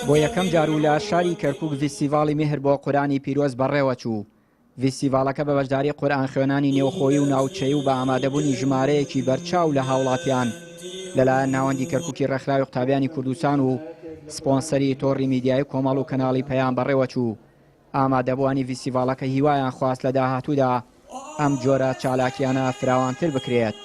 بۆ یەکەم جار و لە شاری کەرکووک فیستیڤاڵی میهر بۆ قورئانی پیرۆز بەڕێوە چوو. فیستیڤاڵەکە بە بەشداری قورئان خوێنانی نێوخۆیی و ناوچەیی و بە ئامادەبوونی ژمارەیەکی بەرچاو لە هاوڵاتیان لەلایەن ناوەندی کەرکووکی ڕێکخراوی قوتابیانی کوردستان و سپۆنسەری تۆڕی میدیای کۆمەڵ و کەناڵی پەیام بەڕێوە چوو. ئامادەبووانی فیستیڤاڵەکە هیوایان خواست لە داهاتوودا ئەم جۆرە چالاکیانە فراوانتر بکرێت.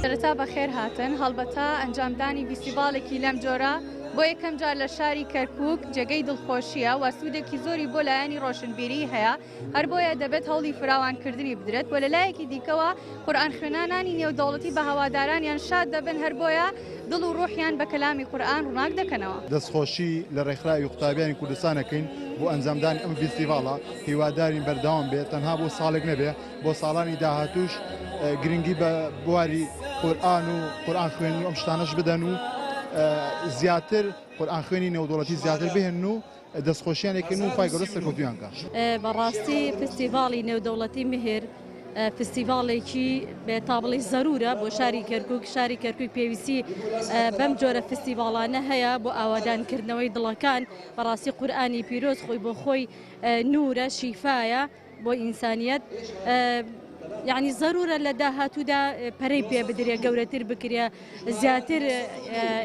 سەرەتا بەخێر هاتن هەڵبەتە ئەنجامدانی فیستیڤاڵێکی لەم جۆرە بۆ یەکەم جار لە شاری کەرکووک جێگەی دڵخۆشیە و سوودێکی زۆری بۆ لایەنی ڕۆشنبیری هەیە، هەر بۆیە دەبێت هەوڵی فراوانکردنی بدرێت بۆ لەلایەکی دیکەوە قورئان خوێنانانی نێودەوڵەتی بە هەوادارانیان شاد دەبن، هەر بۆیە دڵ و ڕۆحیان بە کەلامی قورئان ڕووناک دەکەنەوە. دەستخۆشی لە ڕێکخراوی قوتابیانی کوردستانەکەین بۆ ئەنجامدانی ئەم فیستیڤاڵە، هیوادارین بەردەوام بێت، تەنها بۆ ساڵێک نەبێ، بۆ ساڵانی داهاتووش گرنگی بە بواری قورئان و قورئان خوێنی ئەم شتانەش بدەن و زیاتر قورئان خوێنی نێودەوڵەتی زیاتر بهێن و دەستخۆشیانێکن و پای گەورە سەرکەوتویان کە. بەڕاستی فستیڤاڵی نێودەوڵەتی مهر فستیڤاڵێکی بێتابڵی زەرورە بۆ شاری کەرکووک. شاری کەرکووک پێویستی بەم جۆرە فستیڤاڵانە هەیە بۆ ئاوادانکردنەوەی دڵەکان. بەڕاستی قورئانی پیرۆز خۆی بۆ خۆی نورە، شیفایە بۆ ئینسانیەت. یعنی زەرورە لە داهاتوودا پەرەی پێ بدرێ، گەورەتر بکرێ، زیاتر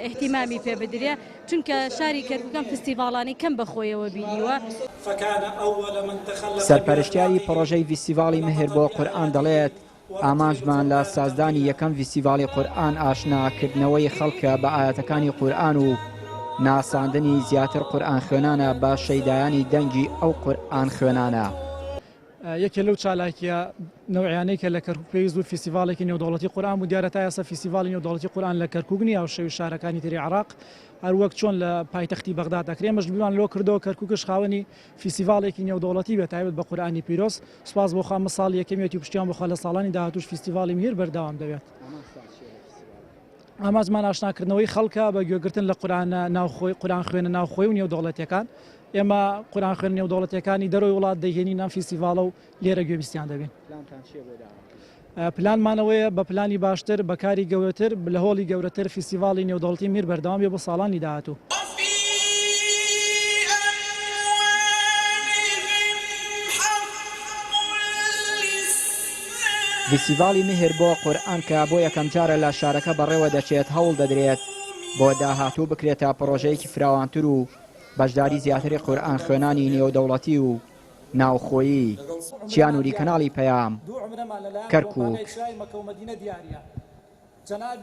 احتیمامی پێ بدرێ، چونکە شاری کەرکووکەم فستیڤاڵانی کەم بەخۆیەوە بینیوە. سەرپەرشتیاری پڕۆژەی فیستیڤاڵی مهر بۆ قورئان دەڵێت ئامانجمان لە سازدانی یەکەم فیستیڤاڵی قورئان ئاشناکردنەوەی خەڵکە بە ئاەتەکانی قورئان و ناساندنی زیاتر قورئان خوێنانە بە شەیدایانی دەنگی ئەو قورئان خوێنانە. یەکێ لەو چالاکیە نەوعیانەی کە لە کەرکووک پێویست بوو فیستیڤاڵێکی نێودەوڵەتی قورئان بوو. دیارە تا ئێستا فیستیڤاڵی نێودەوڵەتی قورئان لە کەرکووک نییە و شەوی شارەکانی تری عێراق هەروەک چۆن لە پایتەختی بەغداد دەکرێ مەژبیرمان لۆ کردەوە کەرکووکش خاوەنی فیستیڤاڵێکی نێودەوڵەتی بێت تایبەت بە قورئانی پیرۆز. سوپاس بۆ خوا ساڵی یەکەمیەتی و پشتیان بخوا لە ساڵانی داهاتووش فیستیڤاڵی مهر بەردەوام دەبێت. ئامانجمان ئاشناکردنەوەی خەڵکە بە گوێگرتن لە قورئان خوێنە ناوخۆی و نێودەوڵەتیەکان. ئێمە قورئان خوێن نێودەوڵەتیەکانی دەرەوەی وڵات دەیهێنین نام فیستیڤاڵە و لێرە گوێبیستیان دەبین. پلانمانەوەیە بە پلانی باشتر، بەکاری گەورەتر، لە هۆڵی گەورەتر فیستیڤاڵی نێودەوڵەتی مهر بەردەوام بێ بۆ ساڵانی داهاتوو. فیستیڤاڵی مهر بۆ قورئان کە بۆ یەکەم جارە لە شارەکە بەڕێوە دەچێت هەوڵ دەدرێت بۆ داهاتوو بکرێتە پڕۆژەیەکی فراوانتر و بەشداری زیاتری قورئان خوێنانی نێودەوڵەتی و ناوخۆیی. چیانوری کەناڵی پەیام، کەرکووک.